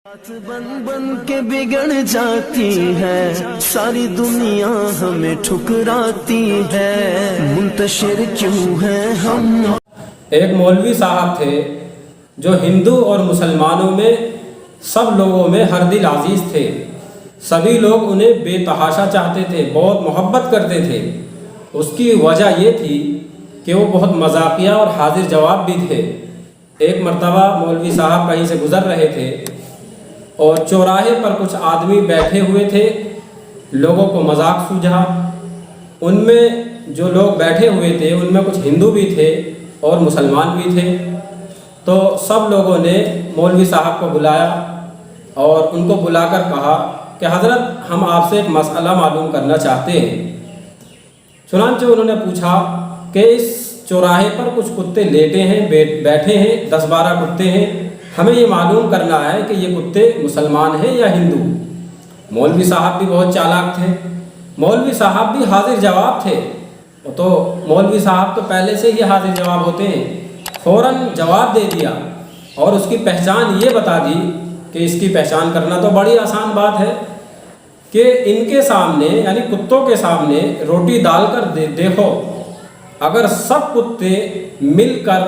बन बन के बिगड़ जाती है, सारी दुनिया हमें ठुकराती है, मुंतशिर क्यों है हम। एक मौलवी साहब थे जो हिंदू और मुसलमानों में सब लोगों में हर दिल अजीज़ थे। सभी लोग उन्हें बेतहाशा चाहते थे, बहुत मोहब्बत करते थे। उसकी वजह ये थी कि वो बहुत मजाकिया और हाजिर जवाब भी थे। एक मर्तबा मौलवी साहब कहीं से गुज़र रहे थे और चौराहे पर कुछ आदमी बैठे हुए थे। लोगों को मजाक सूझा। उनमें जो लोग बैठे हुए थे उनमें कुछ हिंदू भी थे और मुसलमान भी थे। तो सब लोगों ने मौलवी साहब को बुलाया और उनको बुलाकर कहा कि हज़रत, हम आपसे एक मसला मालूम करना चाहते हैं। चुनांचे उन्होंने पूछा कि इस चौराहे पर कुछ कुत्ते लेटे हैं, बैठे हैं, 10-12 कुत्ते हैं। हमें ये मालूम करना है कि ये कुत्ते मुसलमान हैं या हिंदू। मौलवी साहब भी बहुत चालाक थे, मौलवी साहब भी हाजिर जवाब थे। तो मौलवी साहब तो पहले से ही हाजिर जवाब होते हैं, फ़ौरन जवाब दे दिया और उसकी पहचान ये बता दी कि इसकी पहचान करना तो बड़ी आसान बात है कि इनके सामने यानी कुत्तों के सामने रोटी डालकर देखो, अगर सब कुत्ते मिलकर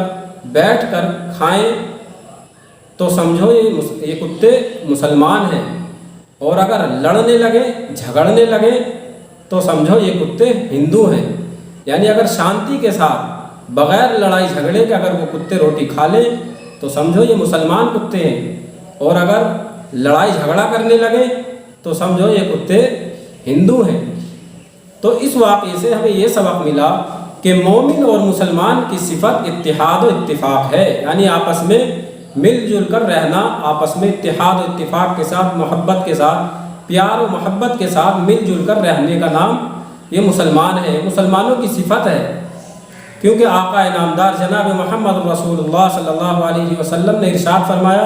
बैठकर खाएं तो समझो ये कुत्ते मुसलमान हैं, और अगर लड़ने लगे, झगड़ने लगे तो समझो ये कुत्ते हिंदू हैं। यानी अगर शांति के साथ बग़ैर लड़ाई झगड़े के अगर वो कुत्ते रोटी खा लें तो समझो ये मुसलमान कुत्ते हैं, और अगर लड़ाई झगड़ा करने लगे तो समझो ये कुत्ते हिंदू हैं। तो इस वाक़े से हमें ये सबक मिला कि मोमिन और मुसलमान की सिफत इत्तिहाद और इत्तिफाक है। यानी आपस में मिलजुल कर रहना, आपस में इत्तिहाद और इत्तिफाक के साथ, मोहब्बत के साथ, प्यार और मोहब्बत के साथ मिलजुल कर रहने का नाम ये मुसलमान है, मुसलमानों की सिफत है। क्योंकि आका इनामदार जनाब मोहम्मद रसूलुल्लाह सल्लल्लाहु अलैहि वसल्लम ने इरशाद फरमाया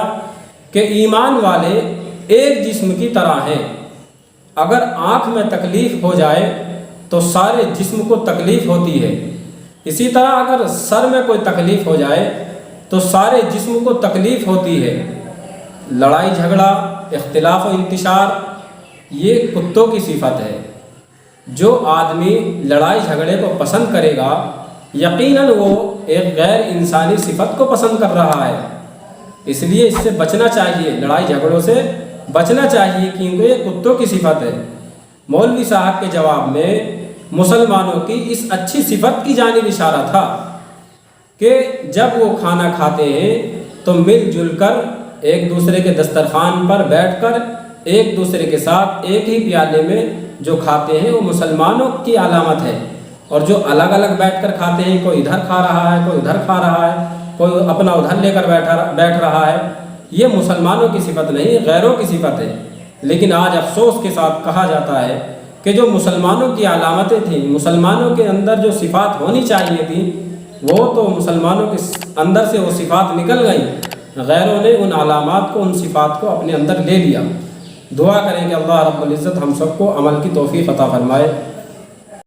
कि ईमान वाले एक जिस्म की तरह हैं। अगर आँख में तकलीफ़ हो जाए तो सारे जिस्म को तकलीफ़ होती है। इसी तरह अगर सर में कोई तकलीफ़ हो जाए तो सारे जिस्म को तकलीफ़ होती है। लड़ाई झगड़ा, इख्तिलाफ और इंतशार ये कुत्तों की सिफत है। जो आदमी लड़ाई झगड़े को पसंद करेगा यकीनन वो एक गैर इंसानी सिफत को पसंद कर रहा है। इसलिए इससे बचना चाहिए, लड़ाई झगड़ों से बचना चाहिए, क्योंकि ये कुत्तों की सिफत है। मौलवी साहब के जवाब में मुसलमानों की इस अच्छी सिफत की जानिब इशारा था कि जब वो खाना खाते हैं तो मिलजुल कर एक दूसरे के दस्तरखान पर बैठकर एक दूसरे के साथ एक ही प्याले में जो खाते हैं वो मुसलमानों की अलामत है। और जो अलग अलग बैठकर खाते हैं, कोई इधर खा रहा है, कोई उधर खा रहा है, कोई अपना उधर लेकर बैठ रहा है, ये मुसलमानों की सिफत नहीं, गैरों की सिफत है। लेकिन आज अफसोस के साथ कहा जाता है कि जो मुसलमानों की अलामतें थीं, मुसलमानों के अंदर जो सिफात होनी चाहिए थी, वो तो मुसलमानों के अंदर से वो सिफात निकल गई। गैरों ने उन अलामात को, उन सिफात को अपने अंदर ले लिया। दुआ करें कि अल्लाह रब्बुल इज़्ज़त हम सबको अमल की तौफीक अता फरमाए।